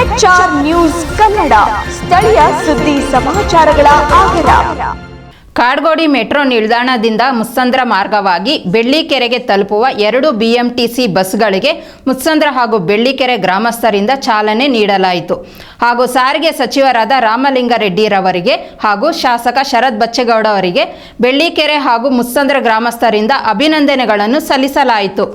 HR news Kannada, ಸ್ಥಳೀಯ ಸುದ್ದಿ ಸಮಾಚಾರಗಳ ಆಗರ. Kadugodi metro ನಿಲ್ದಾಣದಿಂದ ಮುತ್ಸಂದ್ರ ಮಾರ್ಗವಾಗಿ ಬೆಳ್ಳಿಕೆರೆಗೆ ತಲುಪುವ 2 BMTC ಬಸ್ಗಳಿಗೆ ಮುತ್ಸಂದ್ರ ಹಾಗೂ ಬೆಳ್ಳಿಕೆರೆ ಗ್ರಾಮಸ್ಥರಿಂದ ಚಾಲನೆ ನೀಡಲಾಯಿತು. ಹಾಗೂ ಸಾರಿಗೆ ಸಚಿವರಾದ ರಾಮಲಿಂಗಾರೆಡ್ಡಿರವರಿಗೆ ಹಾಗೂ ಶಾಸಕ ಶರತ್ ಬಚ್ಚೇಗೌಡ ಅವರಿಗೆ ಬೆಳ್ಳಿಕೆರೆ ಹಾಗೂ ಮುತ್ಸಂದ್ರ ಗ್ರಾಮಸ್ಥರಿಂದ ಅಭಿನಂದನೆಗಳನ್ನು ಸಲ್ಲಿಸಲಾಯಿತು.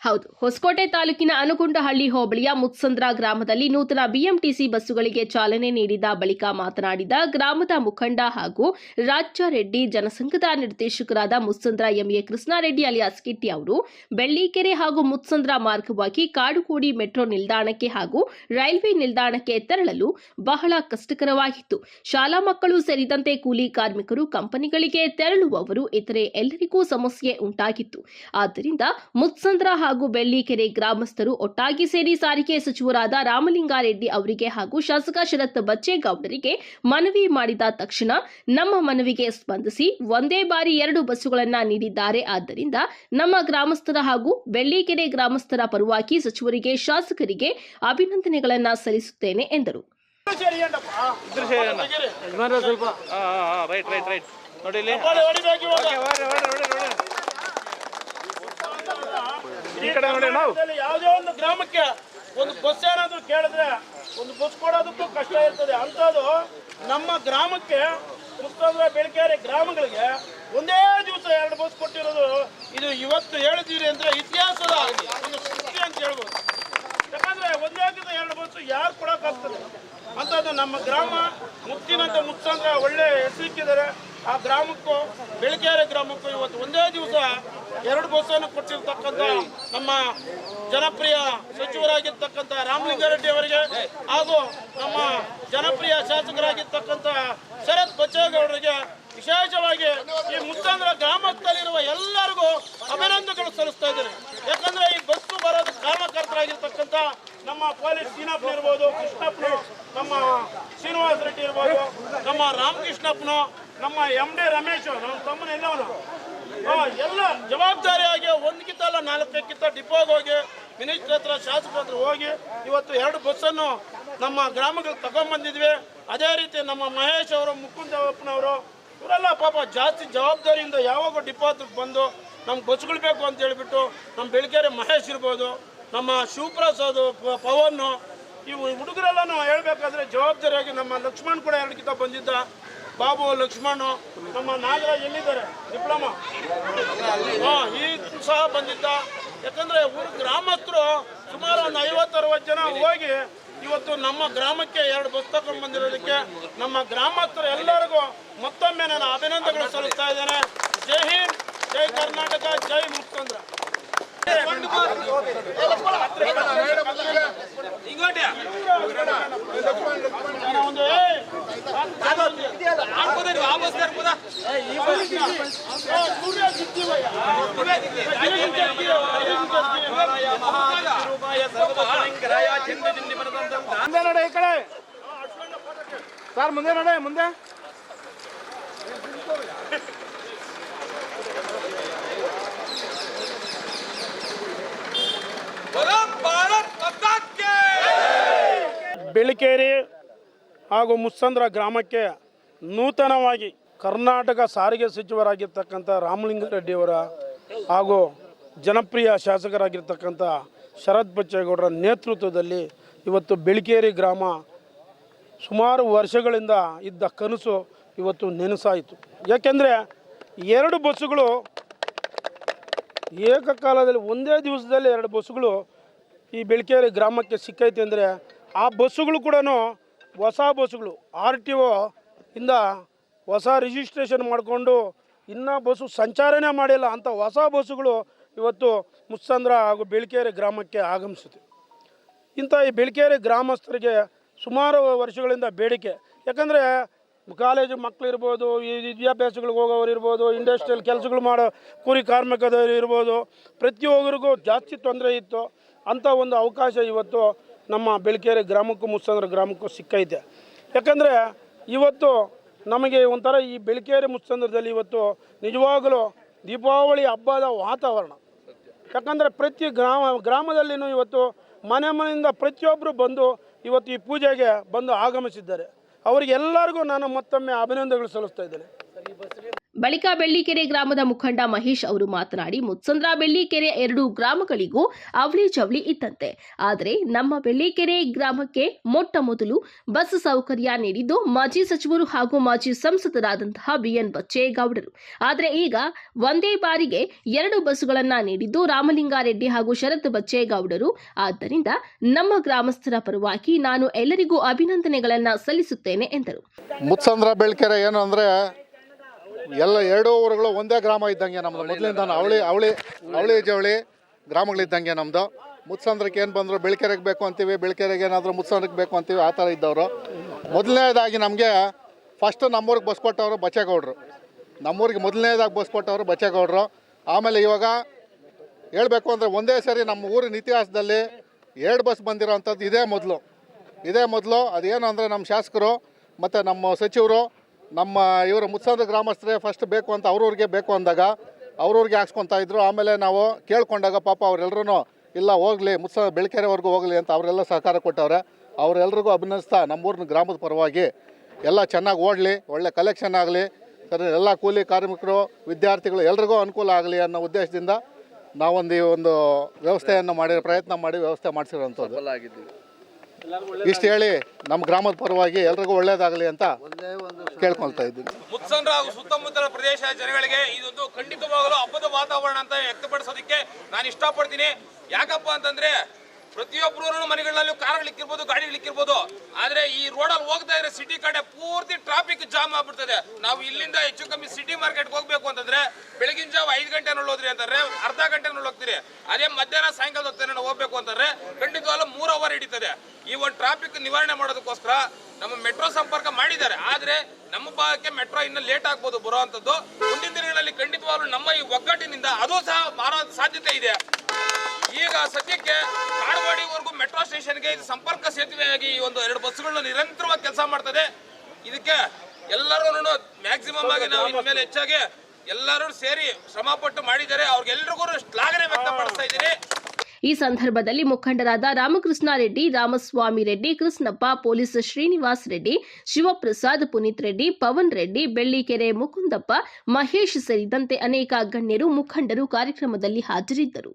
ಹೌದು, ಹೊಸಕೋಟೆ ತಾಲೂಕಿನ ಅನುಗುಂಡಹಳ್ಳಿ ಹೋಬಳಿಯ ಮುತ್ಸಂದ್ರ ಗ್ರಾಮದಲ್ಲಿ ನೂತನ BMTC ಬಸ್ಸುಗಳಿಗೆ ಚಾಲನೆ ನೀಡಿದ ಬಳಿಕ ಮಾತನಾಡಿದ ಗ್ರಾಮದ ಮುಖಂಡ ಹಾಗೂ ರಾಜ್ಯ ರೆಡ್ಡಿ ಜನಸಂಘದ ನಿರ್ದೇಶಕರಾದ ಮುತ್ಸಂದ್ರ MA ಕೃಷ್ಣಾರೆಡ್ಡಿ ಅಲಿಯಾಸ್ ಕಿಟ್ಟಿ ಅವರು ಬೆಳ್ಳಿಕೆರೆ ಹಾಗೂ ಮುತ್ಸಂದ್ರ ಮಾರ್ಗವಾಗಿ ಕಾಡುಗೋಡಿ ಮೆಟ್ರೋ ನಿಲ್ದಾಣಕ್ಕೆ ಹಾಗೂ ರೈಲ್ವೆ ನಿಲ್ದಾಣಕ್ಕೆ ತೆರಳಲು ಬಹಳ ಕಷ್ಟಕರವಾಗಿತ್ತು. ಶಾಲಾ ಮಕ್ಕಳು ಸೇರಿದಂತೆ ಕೂಲಿ ಕಾರ್ಮಿಕರು, ಕಂಪನಿಗಳಿಗೆ ತೆರಳುವವರು ಇತರೆ ಎಲ್ಲರಿಗೂ ಸಮಸ್ಯೆ ಉಂಟಾಗಿತ್ತು. ಆದ್ದರಿಂದ ಮುತ್ಸಂದ್ರ ಹಾಗೂ ಬೆಳ್ಳಿಕೆರೆ ಗ್ರಾಮಸ್ಥರು ಒಟ್ಟಾಗಿ ಸೇರಿ ಸಾರಿಗೆ ಸಚಿವರಾದ ರಾಮಲಿಂಗಾರೆಡ್ಡಿ ಅವರಿಗೆ ಹಾಗೂ ಶಾಸಕ ಶರತ್ ಬಚ್ಚೇಗೌಡರಿಗೆ ಮನವಿ ಮಾಡಿದ ತಕ್ಷಣ ನಮ್ಮ ಮನವಿಗೆ ಸ್ಪಂದಿಸಿ ಒಂದೇ ಬಾರಿ 2 ಬಸ್ಸುಗಳನ್ನು ನೀಡಿದ್ದಾರೆ. ಆದ್ದರಿಂದ ನಮ್ಮ ಗ್ರಾಮಸ್ಥರ ಹಾಗೂ ಬೆಳ್ಳಿಕೆರೆ ಗ್ರಾಮಸ್ಥರ ಪರವಾಗಿ ಸಚಿವರಿಗೆ, ಶಾಸಕರಿಗೆ ಅಭಿನಂದನೆಗಳನ್ನು ಸಲ್ಲಿಸುತ್ತೇನೆ ಎಂದರು. ಯಾವುದೇ ಒಂದು ಗ್ರಾಮಕ್ಕೆ ಒಂದು ಬಸ್ ಏನಾದ್ರು ಕೇಳಿದ್ರೆ ಒಂದು ಬಸ್ ಕೊಡೋದಕ್ಕೂ ಕಷ್ಟ ಇರ್ತದೆ. ಅಂಥದ್ದು ನಮ್ಮ ಗ್ರಾಮಕ್ಕೆ ಮುತ್ಸಂದ್ರ ಬೆಳ್ಳಿಕೆರೆ ಗ್ರಾಮಗಳಿಗೆ ಒಂದೇ ದಿವಸ 2 ಬಸ್ ಕೊಟ್ಟಿರೋದು ಇದು ಇವತ್ತು ಹೇಳಿದ್ದೀರಿ ಅಂದ್ರೆ ಇತಿಹಾಸದ ಒಂದು ಸೃಷ್ಟಿ ಅಂತ ಹೇಳ್ಬೋದು. ಯಾಕಂದ್ರೆ ಒಂದೇ ದಿವಸ 2 ಬಸ್ ಯಾರು ಕೊಡೋಕ್ಕಾಗ್ತದೆ? ಅಂಥದ್ದು ನಮ್ಮ ಗ್ರಾಮ ಮುತ್ತಿನಂತ ಮುತ್ಸಂದ್ರ ಒಳ್ಳೆ ಹೆಸರಿಕ್ಕಿದ್ದಾರೆ. ಆ ಗ್ರಾಮಕ್ಕೂ ಬೆಳ್ಳಿಕೆರೆ ಗ್ರಾಮಕ್ಕೂ ಇವತ್ತು ಒಂದೇ ದಿವಸ 2 ಬಸ್ಸನ್ನು ಕೊಟ್ಟಿರ್ತಕ್ಕಂಥ ನಮ್ಮ ಜನಪ್ರಿಯ ಸಚಿವರಾಗಿರ್ತಕ್ಕಂಥ ರಾಮಲಿಂಗಾರೆಡ್ಡಿ ಅವರಿಗೆ ಹಾಗೂ ನಮ್ಮ ಜನಪ್ರಿಯ ಶಾಸಕರಾಗಿರ್ತಕ್ಕಂಥ ಶರತ್ ಬಚ್ಚೇಗೌಡರಿಗೆ ವಿಶೇಷವಾಗಿ ಈ ಮುತ್ಸಂದ್ರ ಗ್ರಾಮಸ್ಥರಲ್ಲಿರುವ ಎಲ್ಲರಿಗೂ ಅಭಿನಂದನೆಗಳು ಸಲ್ಲಿಸ್ತಾ ಇದ್ದೇನೆ. ಯಾಕಂದ್ರೆ ಈ ಬಸ್ಸು ಬರೋದು ಕಾರಣಕರ್ತರಾಗಿರ್ತಕ್ಕಂಥ ನಮ್ಮ ಪೊಲೀಸ್ ಸೀನಪ್ಪನ ಇರ್ಬೋದು, ಕೃಷ್ಣಪ್ಪನು, ನಮ್ಮ ಶ್ರೀನಿವಾಸ ರೆಡ್ಡಿ ಇರ್ಬೋದು, ನಮ್ಮ ರಾಮಕೃಷ್ಣಪ್ಪನು, ನಮ್ಮ MD ರಮೇಶ್, ನಮ್ಮ ತಮ್ಮನ ಎಲ್ಲವನು ಎಲ್ಲ ಜವಾಬ್ದಾರಿಯಾಗಿ 1ಕ್ಕಿಂತ 4 ಡಿಪೋಗೆ ಹೋಗಿ ಮಿನಿಸ್ಟರ್ ಹತ್ರ, ಶಾಸಕರ ಹತ್ರ ಹೋಗಿ ಇವತ್ತು 2 ಬಸ್ಸನ್ನು ನಮ್ಮ ಗ್ರಾಮಗಳಿಗೆ ತಗೊಂಡ್ಬಂದಿದ್ವಿ. ಅದೇ ರೀತಿ ನಮ್ಮ ಮಹೇಶ್ ಅವರು, ಮುಕುಂದಪ್ಪನವರು ಇವರೆಲ್ಲ ಪಾಪ ಜಾಸ್ತಿ ಜವಾಬ್ದಾರಿಯಿಂದ ಯಾವಾಗ ಡಿಪೋ ಹತ್ರಕ್ಕೆ ಬಂದು ನಮ್ಗೆ ಬಸ್ಗಳು ಬೇಕು ಅಂತ ಹೇಳಿಬಿಟ್ಟು ನಮ್ಮ ಬೆಳ್ಳಿಕೆರೆ ಮಹೇಶ್ ಇರ್ಬೋದು, ನಮ್ಮ ಶಿವಪ್ರಸಾದ್, ಪವನ್, ಇವು ಹುಡುಗರೆಲ್ಲನೂ ಹೇಳ್ಬೇಕಾದ್ರೆ ಜವಾಬ್ದಾರಿಯಾಗಿ ನಮ್ಮ ಲಕ್ಷ್ಮಣ್ ಕೂಡ 2ಕ್ಕಿಂತ ಬಂದಿದ್ದ, ಬಾಬು ಲಕ್ಷ್ಮಣ್, ನಮ್ಮ ನಾಗರಾಜ್ ಎಲ್ಲಿದ್ದಾರೆ ಡಿಪ್ಲೊಮಾ ಈ ಸಹ ಬಂದಿದ್ದ. ಯಾಕಂದ್ರೆ ಊರು ಗ್ರಾಮಸ್ಥರು ಸುಮಾರು ಒಂದು 50-60 ಜನ ಹೋಗಿ ಇವತ್ತು ನಮ್ಮ ಗ್ರಾಮಕ್ಕೆ 2 ಬಸ್ ತಗೊಂಡು ಬಂದಿರೋದಕ್ಕೆ ನಮ್ಮ ಗ್ರಾಮಸ್ಥರು ಎಲ್ಲರಿಗೂ ಮತ್ತೊಮ್ಮೆ ನಾನು ಅಭಿನಂದನೆಗಳು ಸಲ್ಲಿಸ್ತಾ ಇದ್ದೇನೆ. ಜೈ ಹಿಂದ್, ಜೈ ಕರ್ನಾಟಕ, ಜೈ ಮುತ್ಸಂದ್ರ. ಸರ್ ಮುಂದೆ ನಡೆ, ಮುಂದೆ ಬೆಳ್ಳಿಕೆರೆ ಹಾಗೂ ಮುತ್ಸಂದ್ರ ಗ್ರಾಮಕ್ಕೆ ನೂತನವಾಗಿ ಕರ್ನಾಟಕ ಸಾರಿಗೆ ಸಚಿವರಾಗಿರ್ತಕ್ಕಂಥ ರಾಮಲಿಂಗಾರೆಡ್ಡಿಯವರ ಹಾಗೂ ಜನಪ್ರಿಯ ಶಾಸಕರಾಗಿರ್ತಕ್ಕಂಥ ಶರತ್ ಬಚ್ಚೇಗೌಡರ ನೇತೃತ್ವದಲ್ಲಿ ಇವತ್ತು ಬೆಳ್ಕೇರಿ ಗ್ರಾಮ ಸುಮಾರು ವರ್ಷಗಳಿಂದ ಇದ್ದ ಕನಸು ಇವತ್ತು ನೆನಸಾಯಿತು. ಯಾಕೆಂದರೆ 2 ಬಸ್ಸುಗಳು ಏಕಕಾಲದಲ್ಲಿ ಒಂದೇ ದಿವಸದಲ್ಲಿ 2 ಬಸ್ಸುಗಳು ಈ ಬೆಳ್ಕೇರಿ ಗ್ರಾಮಕ್ಕೆ ಸಿಕ್ಕೈತೆ ಅಂದರೆ ಆ ಬಸ್ಸುಗಳು ಕೂಡ ಹೊಸ ಬಸ್ಸುಗಳು RTO ಇಂದ ಹೊಸ ರಿಜಿಸ್ಟ್ರೇಷನ್ ಮಾಡಿಕೊಂಡು ಇನ್ನೂ ಬಸ್ಸು ಸಂಚಾರನೇ ಮಾಡಿಲ್ಲ ಅಂಥ ಹೊಸ ಬಸ್ಸುಗಳು ಇವತ್ತು ಮುತ್ಸಂದ್ರ ಹಾಗೂ ಬೆಳ್ಕೇರಿ ಗ್ರಾಮಕ್ಕೆ ಆಗಮಿಸುತ್ತೆ. ಇಂಥ ಈ ಬೆಳ್ಕೇರಿ ಗ್ರಾಮಸ್ಥರಿಗೆ ಸುಮಾರು ವರ್ಷಗಳಿಂದ ಬೇಡಿಕೆ. ಯಾಕಂದರೆ ಕಾಲೇಜು ಮಕ್ಕಳು ಇರ್ಬೋದು, ಈ ವಿದ್ಯಾಭ್ಯಾಸಗಳಿಗೆ ಹೋಗೋರು ಇರ್ಬೋದು, ಇಂಡಸ್ಟ್ರಿಯಲ್ ಕೆಲಸಗಳು ಮಾಡೋ ಕೂಲಿ ಕಾರ್ಮಿಕದವರು ಇರ್ಬೋದು, ಪ್ರತಿಯೊಬ್ಬರಿಗೂ ಜಾಸ್ತಿ ತೊಂದರೆ ಇತ್ತು. ಅಂಥ ಒಂದು ಅವಕಾಶ ಇವತ್ತು ನಮ್ಮ ಬೆಳ್ಕೇರಿ ಗ್ರಾಮಕ್ಕೂ ಮುತ್ಸಂದ್ರ ಗ್ರಾಮಕ್ಕೂ ಸಿಕ್ಕೈತೆ. ಯಾಕಂದರೆ ಇವತ್ತು ನಮಗೆ ಒಂಥರ ಈ ಬೆಳ್ಕೇರಿ ಮುತ್ಸಂದ್ರದಲ್ಲಿ ಇವತ್ತು ನಿಜವಾಗಲೂ ದೀಪಾವಳಿ ಹಬ್ಬದ ವಾತಾವರಣ. ಯಾಕಂದರೆ ಪ್ರತಿ ಗ್ರಾಮದಲ್ಲಿನೂ ಇವತ್ತು ಮನೆಯಿಂದ ಪ್ರತಿಯೊಬ್ಬರು ಬಂದು ಇವತ್ತು ಈ ಪೂಜೆಗೆ ಬಂದು ಆಗಮಿಸಿದ್ದಾರೆ. ಅವರಿಗೆಲ್ಲರಿಗೂ ನಾನು ಮತ್ತೊಮ್ಮೆ ಅಭಿನಂದನೆಗಳು ಸಲ್ಲಿಸ್ತಾ ಇದ್ದೇನೆ. ಬಳಿಕ ಬೆಳ್ಳಿಕೆರೆ ಗ್ರಾಮದ ಮುಖಂಡ ಮಹೇಶ್ ಅವರು ಮಾತನಾಡಿ, ಮುತ್ಸಂದ್ರ ಬೆಳ್ಳಿಕೆರೆ 2 ಗ್ರಾಮಗಳಿಗೂ ಅವಳಿ ಜವಳಿ ಇತ್ತಂತೆ. ಆದರೆ ನಮ್ಮ ಬೆಳ್ಳಿಕೆರೆ ಗ್ರಾಮಕ್ಕೆ ಮೊಟ್ಟ ಮೊದಲು ಬಸ್ ಸೌಕರ್ಯ ನೀಡಿದ್ದು ಮಾಜಿ ಸಚಿವರು ಹಾಗೂ ಮಾಜಿ ಸಂಸದರಾದಂತಹ BN ಬಚ್ಚೇಗೌಡರು. ಆದರೆ ಈಗ ಒಂದೇ ಬಾರಿಗೆ 2 ಬಸ್ಸುಗಳನ್ನ ನೀಡಿದ್ದು ರಾಮಲಿಂಗಾರೆಡ್ಡಿ ಹಾಗೂ ಶರತ್ ಬಚ್ಚೇಗೌಡರು. ಆದ್ದರಿಂದ ನಮ್ಮ ಗ್ರಾಮಸ್ಥರ ಪರವಾಗಿ ನಾನು ಎಲ್ಲರಿಗೂ ಅಭಿನಂದನೆಗಳನ್ನ ಸಲ್ಲಿಸುತ್ತೇನೆ ಎಂದರು. ಮುತ್ಸಂದ್ರ ಬೆಳ್ಕೆರೆ ಏನು ಅಂದರೆ ಎಲ್ಲ 2 ಊರುಗಳು ಒಂದೇ ಗ್ರಾಮ ಇದ್ದಂಗೆ ನಮ್ಮದು. ಮೊದಲಿಂದ ಅವಳಿ ಜವಳಿ ಗ್ರಾಮಗಳಿದ್ದಂಗೆ ನಮ್ಮದು. ಮುತ್ಸಂದ್ರಕ್ಕೆ ಏನು ಬಂದರು ಬೆಳ್ಕೆರೆಗೆ ಬೇಕು ಅಂತೀವಿ, ಬೆಳ್ಕೆರೆಗೆ ಏನಾದರೂ ಮುತ್ಸಂದ್ರಕ್ಕೆ ಬೇಕು ಅಂತೀವಿ, ಆ ಥರ ಇದ್ದವರು. ಮೊದಲನೇದಾಗಿ ನಮಗೆ ಫಸ್ಟ್ ನಮ್ಮೂರಿಗೆ ಬಸ್ ಕೊಟ್ಟವರು ಬಚ್ಚೇಗೌಡರು. ನಮ್ಮೂರಿಗೆ ಮೊದಲನೇದಾಗಿ ಬಸ್ ಕೊಟ್ಟವರು ಬಚ್ಚೇಗೌಡರು. ಆಮೇಲೆ ಇವಾಗ ಹೇಳಬೇಕು ಅಂದರೆ ಒಂದೇ ಸರಿ ನಮ್ಮ ಊರಿನ ಇತಿಹಾಸದಲ್ಲಿ 2 ಬಸ್ ಬಂದಿರೋ ಅಂಥದ್ದು ಇದೇ ಮೊದಲು. ಅದೇನು ಅಂದರೆ ನಮ್ಮ ಶಾಸಕರು ಮತ್ತು ನಮ್ಮ ಸಚಿವರು ನಮ್ಮ ಇವರು ಮುತ್ಸಂದ್ರ ಗ್ರಾಮಸ್ಥರೇ ಫಸ್ಟ್ ಬೇಕು ಅಂತ ಅವ್ರವ್ರಿಗೆ ಬೇಕು ಅಂದಾಗ ಅವ್ರವ್ರಿಗೆ ಹಾಕ್ಸ್ಕೊತಾ ಇದ್ರು. ಆಮೇಲೆ ನಾವು ಕೇಳ್ಕೊಂಡಾಗ ಪಾಪ ಅವರೆಲ್ಲರೂ ಇಲ್ಲ ಹೋಗಲಿ ಬೆಳ್ಕೆರೆವರೆಗೂ ಹೋಗಲಿ ಅಂತ ಅವರೆಲ್ಲ ಸಹಕಾರ ಕೊಟ್ಟವ್ರೆ. ಅವರೆಲ್ರಿಗೂ ಅಭಿನಂದಿಸ್ತಾ ನಮ್ಮೂರಿನ ಗ್ರಾಮದ ಪರವಾಗಿ ಎಲ್ಲ ಚೆನ್ನಾಗಿ ಓಡಲಿ, ಒಳ್ಳೆ ಕಲೆಕ್ಷನ್ ಆಗಲಿ, ಸರಿ ಎಲ್ಲ ಕೂಲಿ ಕಾರ್ಮಿಕರು ವಿದ್ಯಾರ್ಥಿಗಳು ಎಲ್ರಿಗೂ ಅನುಕೂಲ ಆಗಲಿ ಅನ್ನೋ ಉದ್ದೇಶದಿಂದ ನಾವೊಂದು ವ್ಯವಸ್ಥೆಯನ್ನು ಪ್ರಯತ್ನ ಮಾಡಿ ವ್ಯವಸ್ಥೆ ಮಾಡಿಸಿರೋಂಥದ್ದು. ಇಷ್ಟು ಹೇಳಿ ನಮ್ಮ ಗ್ರಾಮದ ಪರವಾಗಿ ಎಲ್ರಿಗೂ ಒಳ್ಳೇದಾಗಲಿ ಅಂತ ಕೇಳ್ಕೊಳ್ತಾ ಇದ್ದೀನಿ. ಮುತ್ಸಂದ್ರ ಹಾಗೂ ಸುತ್ತಮುತ್ತಲ ಪ್ರದೇಶ ಜನಗಳಿಗೆ ಇದೊಂದು ಖಂಡಿತವಾಗಲೂ ಹಬ್ಬದ ವಾತಾವರಣ ಅಂತ ವ್ಯಕ್ತಪಡಿಸೋದಕ್ಕೆ ನಾನು ಇಷ್ಟಪಡ್ತೀನಿ. ಯಾಕಪ್ಪ ಅಂತಂದ್ರೆ ಪ್ರತಿಯೊಬ್ಬರು ಮನೆಗಳಲ್ಲಿ ಕಾರ್ಗಳಿಕ್ಕಿರ್ಬೋದು, ಗಾಡಿಗಳಿಕ್ಕಿರ್ಬೋದು, ಆದರೆ ಈ ರೋಡಲ್ಲಿ ಹೋಗ್ತಾ ಇದ್ರೆ ಸಿಟಿ ಕಡೆ ಪೂರ್ತಿ ಟ್ರಾಫಿಕ್ ಜಾಮ್ ಆಗ್ಬಿಡ್ತದೆ. ನಾವು ಇಲ್ಲಿಂದ ಹೆಚ್ಚು ಕಮ್ಮಿ ಸಿಟಿ ಮಾರ್ಕೆಟ್ಗೆ ಹೋಗ್ಬೇಕು ಅಂತಂದ್ರೆ ಬೆಳಗಿನ ಜಾವ 5 ಗಂಟೆನಲ್ಲಿ ಹೋದ್ರಿ ಅಂತಂದ್ರೆ ಅರ್ಧ ಗಂಟೆನಲ್ಲಿ ಹೋಗ್ತೀರಿ. ಅದೇ ಮಧ್ಯಾಹ್ನ ಸಾಯಂಕಾಲ ಹೊತ್ತೇನೆ ನಾವು ಹೋಗ್ಬೇಕು ಅಂತಂದ್ರೆ ಖಂಡಿತವಾಗ್ಲೂ 3 ಅವರ್ ಹಿಡಿತದೆ. ಈ ಒಂದು ಟ್ರಾಫಿಕ್ ನಿವಾರಣೆ ಮಾಡೋದಕ್ಕೋಸ್ಕರ ನಮ್ಮ ಮೆಟ್ರೋ ಸಂಪರ್ಕ ಮಾಡಿದ್ದಾರೆ. ಆದರೆ ನಮ್ಮ ಭಾಗಕ್ಕೆ ಮೆಟ್ರೋ ಇನ್ನು ಲೇಟ್ ಆಗ್ಬೋದು ಬರುವಂತದ್ದು. ಮುಂದಿನ ದಿನಗಳಲ್ಲಿ ಖಂಡಿತವಾಗ್ಲೂ ನಮ್ಮ ಈ ಒಗ್ಗಟ್ಟಿನಿಂದ ಅದು ಸಹ ಮಾರೋ ಸಾಧ್ಯತೆ ಇದೆ. ಈಗ ಸದ್ಯಕ್ಕೆ ಕಾಡಗೋಡಿವರೆಗೂ ಮೆಟ್ರೋ ಸ್ಟೇಷನ್ಗೆ ಇದು ಸಂಪರ್ಕ ಸೇತುವೆಯಾಗಿ ಈ ಒಂದು 2 ಬಸ್ಸುಗಳನ್ನ ನಿರಂತರವಾಗಿ ಕೆಲಸ ಮಾಡ್ತದೆ. ಇದಕ್ಕೆ ಎಲ್ಲರೂ ಮ್ಯಾಕ್ಸಿಮಮ್ ಆಗಿ ನಾವು ಇನ್ಮೇಲೆ ಹೆಚ್ಚಾಗಿ ಎಲ್ಲರೂ ಸೇರಿ ಶ್ರಮಪಟ್ಟು ಮಾಡಿದ್ದಾರೆ. ಅವ್ರಿಗೆಲ್ರಿಗೂ ಶ್ಲಾಘನೆ ವ್ಯಕ್ತಪಡಿಸ್ತಾ ಇದ್ದೀನಿ. ಈ ಸಂದರ್ಭದಲ್ಲಿ ಮುಖಂಡರಾದ ರಾಮಕೃಷ್ಣ ರೆಡ್ಡಿ, ರಾಮಸ್ವಾಮಿ ರೆಡ್ಡಿ, ಕೃಷ್ಣಪ್ಪ, ಪೊಲೀಸ್ ಶ್ರೀನಿವಾಸ್ ರೆಡ್ಡಿ, ಶಿವಪ್ರಸಾದ್, ಪುನೀತ್ ರೆಡ್ಡಿ, ಪವನ್ ರೆಡ್ಡಿ, ಬೆಳ್ಳಿಕೆರೆ ಮುಕುಂದಪ್ಪ, ಮಹೇಶ್ ಸೇರಿದಂತೆ ಅನೇಕ ಗಣ್ಯರು ಮುಖಂಡರು ಕಾರ್ಯಕ್ರಮದಲ್ಲಿ ಹಾಜರಿದ್ದರು.